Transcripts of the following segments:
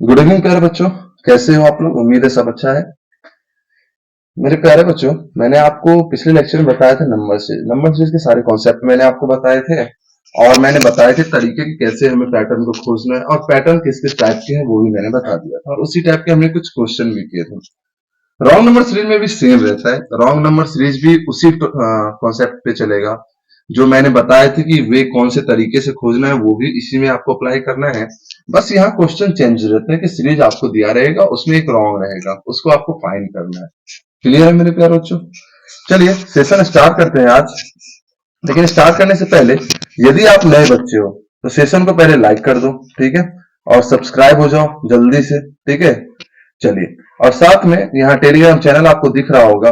Good evening प्यारे बच्चों। कैसे हो आप लोग? उम्मीद है सब अच्छा है। मेरे प्यारे बच्चों, मैंने आपको पिछले लेक्चर में बताया था नंबर सीरीज के सारे कॉन्सेप्ट मैंने आपको बताए थे और मैंने बताए थे तरीके कि कैसे हमें पैटर्न को खोजना है और पैटर्न किस किस टाइप के हैं वो भी मैंने बता दिया था और उसी टाइप के हमने कुछ क्वेश्चन भी किए थे। रॉन्ग नंबर सीरीज में भी सेम रहता है। रॉन्ग नंबर सीरीज भी उसी कॉन्सेप्ट पे चलेगा जो मैंने बताए थे कि वे कौन से तरीके से खोजना है, वो भी इसी में आपको अप्लाई करना है। बस यहाँ क्वेश्चन चेंज रहते हैं कि सीरीज आपको दिया रहेगा, उसमें एक रॉन्ग रहेगा, उसको आपको फाइंड करना है। क्लियर है मेरे प्यारे बच्चों? चलिए सेशन स्टार्ट करते हैं आज। लेकिन स्टार्ट करने से पहले यदि आप नए बच्चे हो तो सेशन को पहले लाइक कर दो, ठीक है, और सब्सक्राइब हो जाओ जल्दी से, ठीक है। चलिए, और साथ में यहाँ टेलीग्राम चैनल आपको दिख रहा होगा,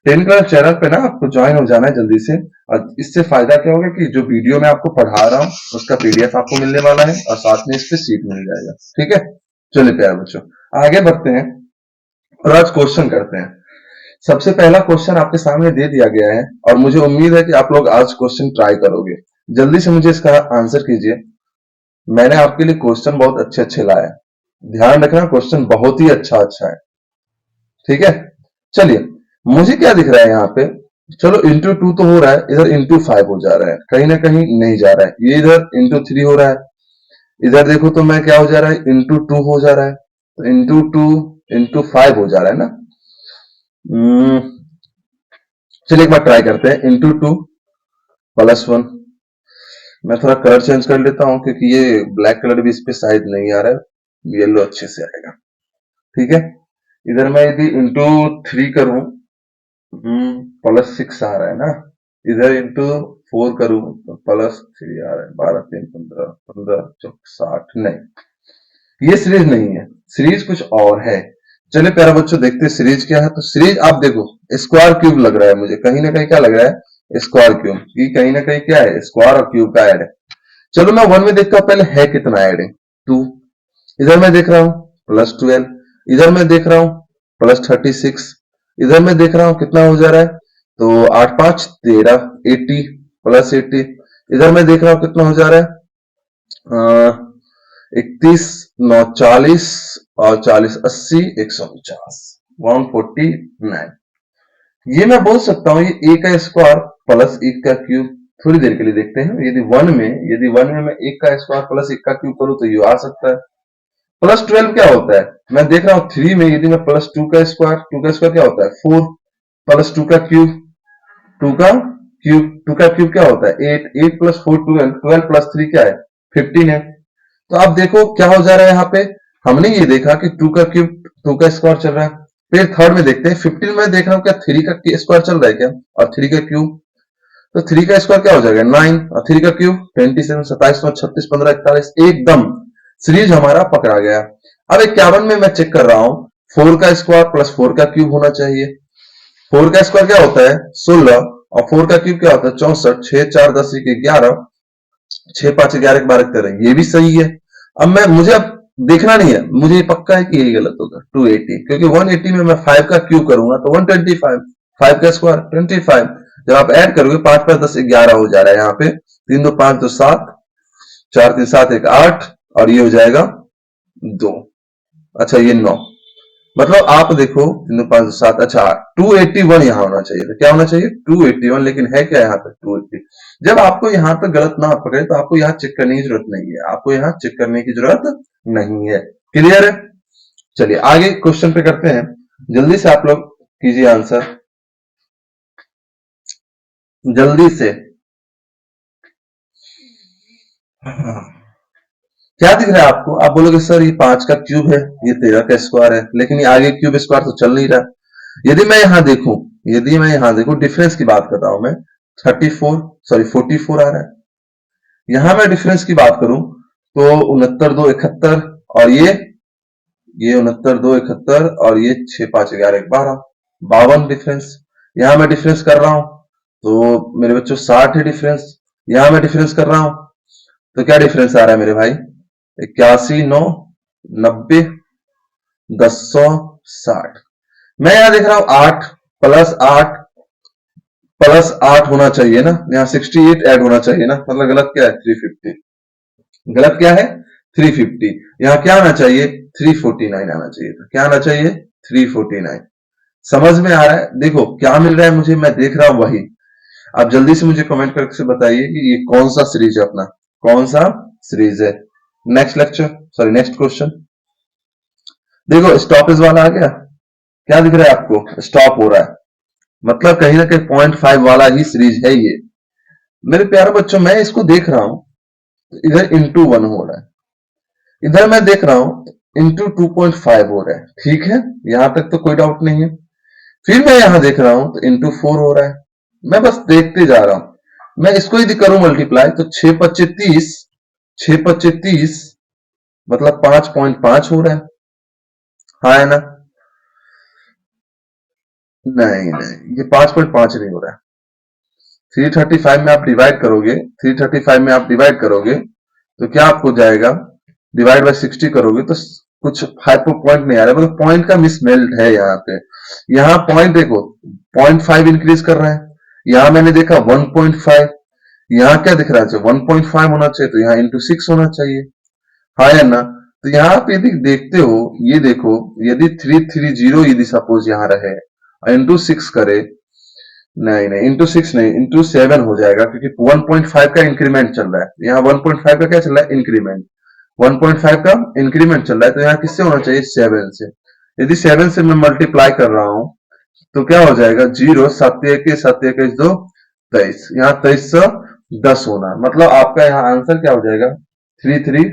टेलीग्राम चैनल पे ना आपको ज्वाइन हो जाना है जल्दी से। और इससे फायदा क्या होगा कि जो वीडियो मैं आपको पढ़ा रहा हूँ उसका पीडीएफ आपको मिलने वाला है और साथ में इस पे सीट मिल जाएगा, ठीक है। चलिए प्यारे बच्चों, आगे बढ़ते हैं और आज क्वेश्चन करते हैं। सबसे पहला क्वेश्चन आपके सामने दे दिया गया है और मुझे उम्मीद है कि आप लोग आज क्वेश्चन ट्राई करोगे। जल्दी से मुझे इसका आंसर कीजिए। मैंने आपके लिए क्वेश्चन बहुत अच्छे अच्छे लाए हैं, ध्यान रखना क्वेश्चन बहुत ही अच्छा अच्छा है, ठीक है। चलिए, मुझे क्या दिख रहा है यहाँ पे? चलो इंटू टू तो हो रहा है, इधर इंटू फाइव हो जा रहा है, कहीं ना कहीं नहीं जा रहा है। ये इधर इंटू थ्री हो रहा है, इधर देखो तो मैं क्या हो जा रहा है, इंटू टू हो जा रहा है, तो इंटू टू इंटू फाइव हो जा रहा है ना। हम्म, चलिए एक बार ट्राई करते हैं। Into two plus one. मैं थोड़ा कलर चेंज कर लेता हूं क्योंकि ये ब्लैक कलर भी इस पे शायद नहीं आ रहा है, येलो अच्छे से आएगा, ठीक है। इधर मैं यदि इंटू थ्री करूं, प्लस सिक्स आ रहा है ना। इधर इंटू फोर करूं तो प्लस थ्री आ रहा है, बारह तीन पंद्रह, पंद्रह चौक साठ। नहीं, ये सीरीज नहीं है, सीरीज कुछ और है। चलिए प्यारे बच्चों, देखते हैं सीरीज क्या है। तो सीरीज आप देखो, स्क्वायर क्यूब लग रहा है मुझे, कहीं ना कहीं क्या लग रहा है, स्क्वायर क्यूब। ये कहीं ना कहीं क्या है, स्क्वायर और क्यूब का ऐड है। चलो मैं वन में देखता हूं पहले है कितना ऐड है, टू। इधर मैं देख रहा हूं प्लस ट्वेल्व, इधर मैं देख रहा हूं प्लस थर्टी सिक्स, इधर मैं देख रहा हूं कितना हो जा रहा है, तो आठ पांच तेरह, एटी प्लस एटी। इधर मैं देख रहा हूं कितना हो जा रहा है, 31 9 40 और 40 80 149, 149। ये मैं बोल सकता हूं ये ए का स्क्वायर प्लस एक का क्यूब। थोड़ी देर के लिए देखते हैं, यदि वन में मैं एक का स्क्वायर प्लस एक का क्यूब करूं तो ये आ सकता है। प्लस ट्वेल्व क्या होता है, मैं देख रहा हूं थ्री में यदि मैं प्लस टू का स्क्वायर क्या होता है, फोर, प्लस टू का क्यूब, टू का क्यूब क्या होता है, eight, eight plus four twelve, twelve plus three क्या है, 15 है। तो आप देखो क्या हो जा रहा है यहाँ पे। हमने ये देखा कि टू का क्यूब, टू का स्क्वायर चल रहा है। फिर थर्ड में देखते हैं, 15 में देख रहा हूँ क्या थ्री का स्क्वायर चल रहा है क्या, और थ्री का क्यूब, तो थ्री का स्क्वायर क्या हो जाएगा, नाइन, और थ्री का क्यूब 27, 27 36 15 41, एकदम सीरीज हमारा पकड़ा गया। अब 51 में मैं चेक कर रहा हूं, फोर का स्क्वायर प्लस फोर का क्यूब होना चाहिए। फोर का स्क्वायर क्या होता है, 16, और फोर का क्यूब क्या होता है, 64, 6 4 10 11, 6 5 11 12 13, ये भी सही है। मुझे अब देखना नहीं है, मुझे पक्का है कि यही गलत होगा, 280, क्योंकि 180 में मैं 5 का क्यूब करूंगा तो 125, 5 का स्क्वायर 25। जब आप ऐड करोगे 5 5 10 11 हो जा रहा है यहाँ पे, 3 2 5 2 7, 4 3 7 1 8, और ये हो जाएगा 2। अच्छा ये 9, मतलब आप देखो 3 2 5 2 7, अच्छा 281 यहाँ होना चाहिए था। क्या होना चाहिए, 281, लेकिन है क्या यहाँ पे 280। जब आपको यहाँ पे गलत ना पकड़े तो आपको यहाँ चेक करने की जरूरत नहीं है, आपको यहाँ चेक करने की जरूरत नहीं है। क्लियर है? चलिए आगे क्वेश्चन पे करते हैं, जल्दी से आप लोग कीजिए आंसर, जल्दी से। क्या दिख रहा है आपको? आप बोलोगे सर ये 5 का क्यूब है, ये 13 का स्क्वायर है, लेकिन ये आगे क्यूब स्क्वायर तो चल नहीं रहा। यदि मैं यहाँ देखूं, डिफरेंस की बात कर रहा हूं मैं, 44 आ रहा है। यहां मैं डिफरेंस की बात करूं तो 69 2 71, और ये 69 2 71, और ये 6 5 11 12, 52 डिफरेंस। यहां मैं डिफरेंस कर रहा हूं तो मेरे बच्चों 60 है डिफरेंस। यहां मैं डिफरेंस कर रहा हूं तो क्या डिफरेंस आ रहा है मेरे भाई, 81 9 90 10 100 60। मैं यहां देख रहा हूं 8 प्लस 8 होना चाहिए ना, यहाँ 68 ऐड होना चाहिए ना, मतलब गलत क्या है, 350। गलत क्या है, 350, यहाँ क्या आना चाहिए 349 आना चाहिए था। क्या आना चाहिए 349। समझ में आ रहा है? देखो क्या मिल रहा है मुझे, मैं देख रहा हूं वही। आप जल्दी से मुझे कमेंट करके बताइए कि ये कौन सा सीरीज है अपना, कौन सा सीरीज है। Next lecture, sorry next question. देखो स्टॉपेज वाला आ गया, क्या दिख रहा है आपको, स्टॉप हो रहा है, मतलब कहीं ना कहीं 0.5 वाला ही सीरीज है ये। मेरे प्यारे बच्चों मैं इसको देख रहा हूं, इधर इंटू 1 हो रहा है, इधर मैं देख रहा हूं इंटू 2.5 हो रहा है। ठीक है, यहां तक तो कोई डाउट नहीं है। फिर मैं यहां देख रहा हूं तो इंटू 4 हो रहा है। मैं बस देखते जा रहा हूं। मैं इसको यदि करूं मल्टीप्लाई तो 6 पच्चे 30, 6 पच्चे 30 मतलब 5.5 हो रहा है। हाँ है ना? नहीं नहीं, ये 5.5 नहीं हो रहा है। 335 में आप डिवाइड करोगे, 335 में आप डिवाइड करोगे तो क्या आपको जाएगा, डिवाइड बाय 60 करोगे तो कुछ 5 पॉइंट नहीं आ रहा है, मतलब पॉइंट का मिसमेल्ट है यहाँ पे। यहाँ पॉइंट देखो 0.5 इंक्रीज कर रहा है, यहाँ मैंने देखा 1.5, यहाँ क्या दिख रहा है 1.5 होना चाहिए, तो यहाँ इंटू 6 होना चाहिए। हाँ या ना? तो यहाँ पे यदि देखते हो, ये देखो यदि 330 यदि सपोज यहाँ रहे इंटू 6 करे, नहीं नहीं इंटू 6 नहीं, इंटू 7 हो जाएगा, क्योंकि 1.5 का इंक्रीमेंट चल रहा है। यहाँ 1.5 का क्या चल रहा है, इंक्रीमेंट। 1.5 का इंक्रीमेंट चल रहा है, तो यहाँ किससे होना चाहिए 7 से। यदि 7 से मैं मल्टीप्लाई कर रहा हूं तो क्या हो जाएगा, 0 7 1 7 1 2 23, यहाँ 2310 होना, मतलब आपका यहाँ आंसर क्या हो जाएगा 330,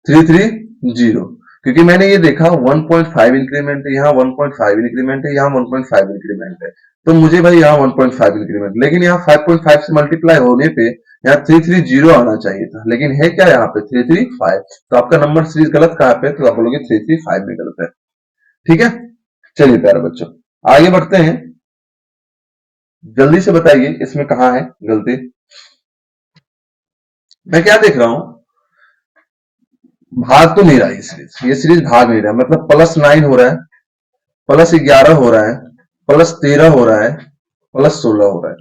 330, क्योंकि मैंने ये देखा 1.5 इंक्रीमेंट है, यहाँ 1.5 इंक्रीमेंट है, यहाँ 1.5 इंक्रीमेंट है, तो मुझे भाई यहाँ 1.5 इंक्रीमेंट, लेकिन यहाँ 5.5 से मल्टीप्लाई होने पे यहाँ 330 आना चाहिए था, लेकिन है क्या यहाँ पे 335। तो आपका नंबर सीरीज गलत कहाँ पे, तो आप बोलोगे 335 में गलत है। ठीक है, चलिए प्यारे बच्चों आगे बढ़ते हैं। जल्दी से बताइए इसमें कहाँ है गलती। मैं क्या देख रहा हूं, भाग तो नहीं रहा ये सीरीज भाग नहीं रहा, मतलब +9 हो रहा है, +11 हो रहा है, +13 हो रहा है, +16 हो रहा है।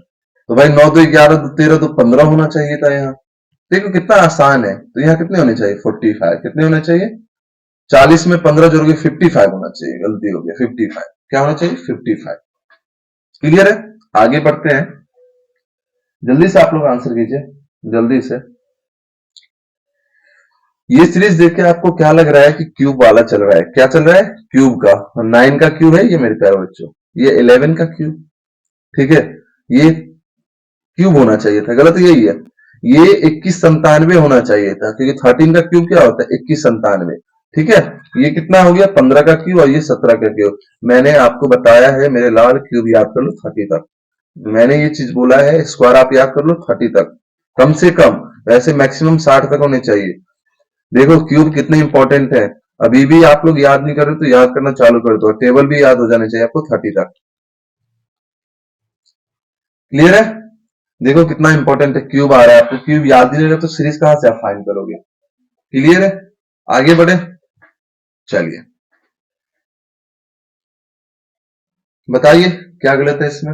तो भाई 9 तो 11 तो 13 तो 15 होना चाहिए था यहाँ। देखो कितना आसान है, तो यहाँ कितने होने चाहिए 45, कितने होने चाहिए 40 में 15 जोड़ोगे 55 होना चाहिए, गलती हो गया 55, क्या होना चाहिए 55। क्लियर है, आगे बढ़ते हैं। जल्दी से आप लोग आंसर कीजिए, जल्दी से। ये सीरीज देख के आपको क्या लग रहा है कि क्यूब वाला चल रहा है, क्या चल रहा है क्यूब का, 9 का क्यूब है ये मेरे प्यारे बच्चों, ये 11 का क्यूब। ठीक है, ये क्यूब होना चाहिए था, गलत यही है। ये 2197 होना चाहिए था, क्योंकि 13 का क्यूब क्या होता है 2197। ठीक है, ये कितना हो गया 15 का क्यूब और ये 17 का क्यूब। मैंने आपको बताया है मेरे लाल, क्यूब याद कर लो 30 तक। मैंने ये चीज बोला है, स्क्वायर आप याद कर लो 30 तक, कम से कम, वैसे मैक्सिमम 60 तक होने चाहिए। देखो क्यूब कितने इंपॉर्टेंट है, अभी भी आप लोग याद नहीं कर रहे तो याद करना चालू कर दो, टेबल भी याद हो जाने चाहिए आपको 30 तक। क्लियर है, देखो कितना इंपॉर्टेंट है, क्यूब आ रहा है आपको, क्यूब याद नहीं रहेगा तो सीरीज कहां से आप फाइंड करोगे। क्लियर है, आगे बढ़े, चलिए बताइए क्या गलत है इसमें।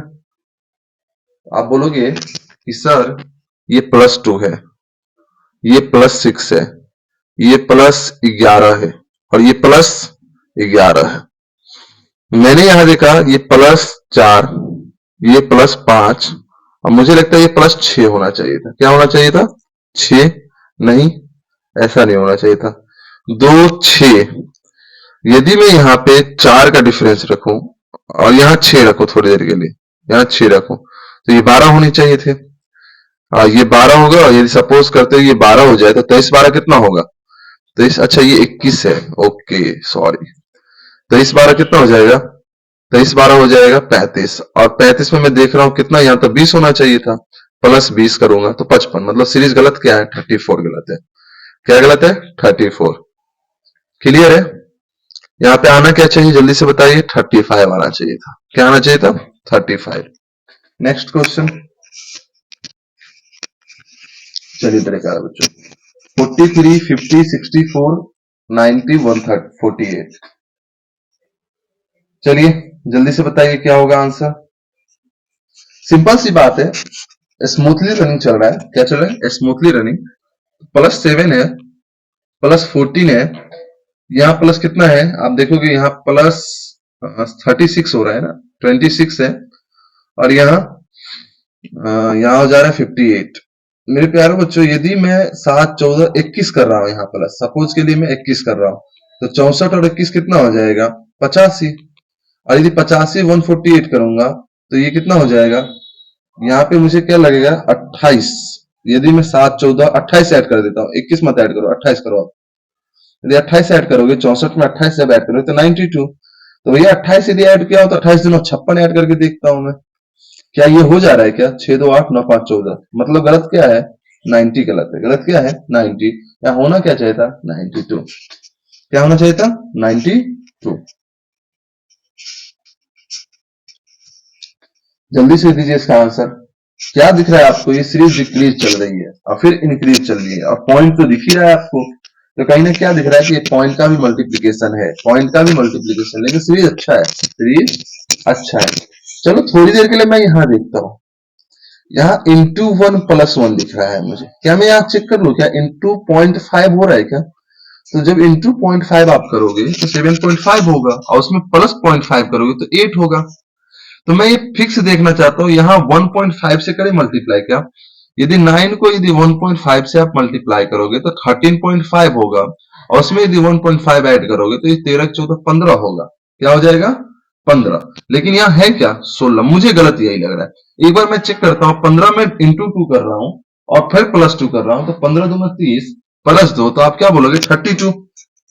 आप बोलोगे कि सर ये +2 है, ये +6 है, ये +11 है और ये +11 है। मैंने यहां देखा ये +4, ये +5 और मुझे लगता है ये +6 होना चाहिए था। क्या होना चाहिए था 6, नहीं ऐसा नहीं होना चाहिए था, 2 6। यदि मैं यहाँ पे 4 का डिफरेंस रखूं और यहाँ 6 रखूं थोड़ी देर के लिए, यहाँ 6 रखूं तो ये 12 होने चाहिए थे। ये 12 होगा, और यदि सपोज करते हो ये 12 हो जाए तो 23 12 कितना होगा 23, अच्छा ये 21 है, ओके सॉरी, 23 12 कितना हो जाएगा, 23 12 हो जाएगा 35, और 35 में मैं देख रहा हूं कितना, यहाँ तो 20 होना चाहिए था, +20 करूंगा तो 55, मतलब सीरीज गलत क्या है 34 गलत है। क्या गलत है 34। क्लियर है, यहाँ पे आना क्या चाहिए जल्दी से बताइए, 35 आना चाहिए था। क्या आना चाहिए था 35। नेक्स्ट क्वेश्चन, चलिए तरीका बच्चों, 43 50 64 90 148, चलिए जल्दी से बताइए क्या होगा आंसर। सिंपल सी बात है, स्मूथली रनिंग चल रहा है, क्या चल रहा है स्मूथली रनिंग। +7 है, +14 है, यहाँ प्लस कितना है आप देखोगे, यहाँ +36 हो रहा है ना, 26 है, और यहाँ हो जा रहा है 58। मेरे प्यारे बच्चों, यदि मैं 7 14 21 कर रहा हूँ, यहाँ प्लस सपोज के लिए मैं 21 कर रहा हूँ, तो 64 और 21 कितना हो जाएगा, 85। और यदि 85 148 करूंगा तो ये कितना हो जाएगा, यहाँ पे मुझे क्या लगेगा 28। यदि मैं 7 14 28 ऐड कर देता हूँ, 21 मत ऐड करो, 28 करो आप। यदि 28 ऐड करोगे, 64 में 28 जब ऐड करोगे तो 92। तो भैया 28 यदि ऐड किया हो तो 28 दिनों 56 ऐड करके देखता हूं मैं, क्या ये हो जा रहा है क्या, 6 2 8 9 5 14, मतलब गलत क्या है, 90 गलत है। गलत क्या है, 90। या होना क्या चाहिए था, 92। क्या होना चाहिए था, 92। जल्दी से दीजिए इसका आंसर। क्या दिख रहा है आपको, ये सीरीज डिक्रीज चल रही है और फिर इंक्रीज चल रही है, और पॉइंट तो दिख ही रहा है आपको, तो कहीं ना क्या दिख रहा है कि ये पॉइंट का भी मल्टीप्लीकेशन है, पॉइंट का भी मल्टीप्लीकेशन, लेकिन सीरीज अच्छा है, सीरीज अच्छा है। चलो थोड़ी देर के लिए मैं यहाँ देखता हूँ, यहाँ इंटू 1+1 दिख रहा है मुझे, क्या मैं यहाँ चेक कर लू क्या इंटू 0.5 हो रहा है क्या। तो जब इंटू 0.5 आप करोगे तो 7.5 होगा, और उसमें प्लस 0.5 करोगे तो 8 होगा। तो मैं ये फिक्स देखना चाहता हूं, यहाँ 1.5 से करें मल्टीप्लाई क्या, यदि 9 को यदि 1.5 से आप मल्टीप्लाई करोगे तो 13.5 होगा, और उसमें यदि 1.5 ऐड करोगे तो ये 13 14 15 होगा। क्या हो जाएगा, 15। लेकिन यहाँ है क्या, 16। मुझे गलत यही लग रहा है, एक बार मैं चेक करता हूँ। 15 में इंटू 2 कर रहा हूं और फिर +2 कर रहा हूं, तो 15 दूना 30 +2, तो आप क्या बोलोगे, 32।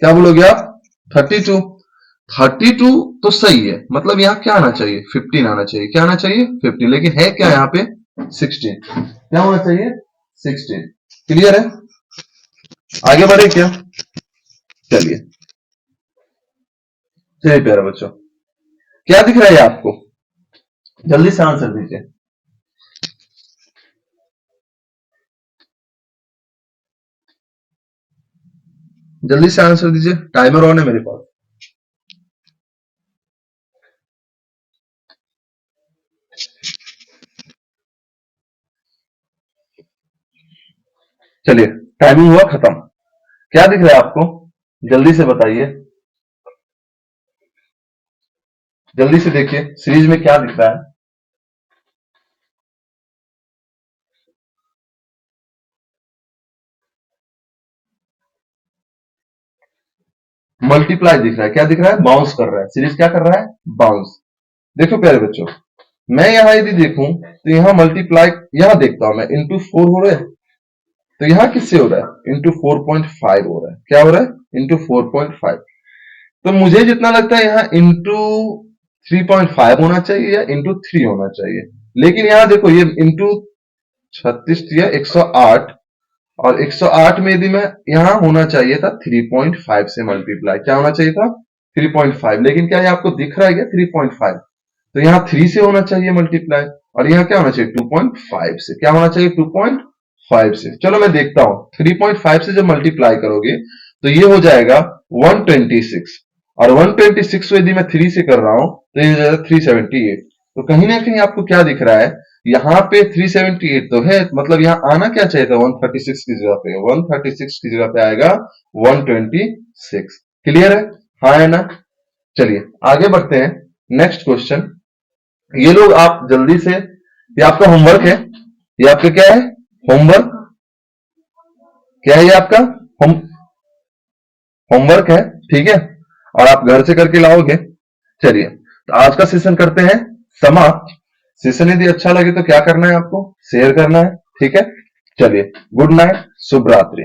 क्या बोलोगे आप, 32। 32 तो सही है, मतलब यहाँ क्या आना चाहिए, 15 आना चाहिए। क्या आना चाहिए, 15, लेकिन है क्या यहाँ पे 16। क्या होना चाहिए, 16। क्लियर है, आगे बढ़े क्या, चलिए। चलिए प्यारे बच्चों, क्या दिख रहा है आपको, जल्दी से आंसर दीजिए। जल्दी से आंसर दीजिए, टाइमर ऑन है मेरे पास। चलिए, टाइमिंग हुआ खत्म। क्या दिख रहा है आपको, जल्दी से बताइए, जल्दी से देखिए सीरीज में क्या दिख रहा है। मल्टीप्लाई दिख रहा है, क्या दिख रहा है, बाउंस कर रहा है, सीरीज क्या कर रहा है, बाउंस। देखो प्यारे बच्चों, मैं यहां यदि देखूं तो यहां मल्टीप्लाई, यहां देखता हूं मैं, इंटू 4 हो रहा है, तो यहां किससे हो रहा है, इंटू 4.5 हो रहा है। क्या हो रहा है, इंटू 4.5। तो मुझे जितना लगता है यहाँ इंटू 3.5 होना चाहिए या इंटू 3 होना चाहिए, लेकिन यहां देखो ये इंटू 36 या 108, और 108 में यदि मैं यहां होना चाहिए था 3.5 से मल्टीप्लाई। क्या होना चाहिए था, 3.5, लेकिन क्या ये आपको दिख रहा है क्या 3.5, तो यहाँ 3 से होना चाहिए मल्टीप्लाई, और यहाँ क्या होना चाहिए 2.5 से। क्या होना चाहिए, 2.5 से। चलो मैं देखता हूं, 3.5 से जब मल्टीप्लाई करोगे तो ये हो जाएगा 126, और 126 को यदि मैं 3 से कर रहा हूं तो ये हो जाएगा 378। तो कहीं ना कहीं आपको क्या दिख रहा है, यहाँ पे 378 तो है, मतलब यहाँ आना क्या चाहिए था, 136 की जगह पे, 136 की जगह पे आएगा 126। क्लियर है, हाँ है ना। चलिए आगे बढ़ते हैं, नेक्स्ट क्वेश्चन। ये लोग आप जल्दी से, ये आपका होमवर्क है, ये आपका क्या है, होमवर्क। क्या है ये आपका होम होमवर्क है, ठीक है, और आप घर से करके लाओगे। चलिए, तो आज का सेशन करते हैं समाप्त। सेशन यदि अच्छा लगे तो क्या करना है आपको, शेयर करना है, ठीक है। चलिए, गुड नाइट, शुभ रात्रि।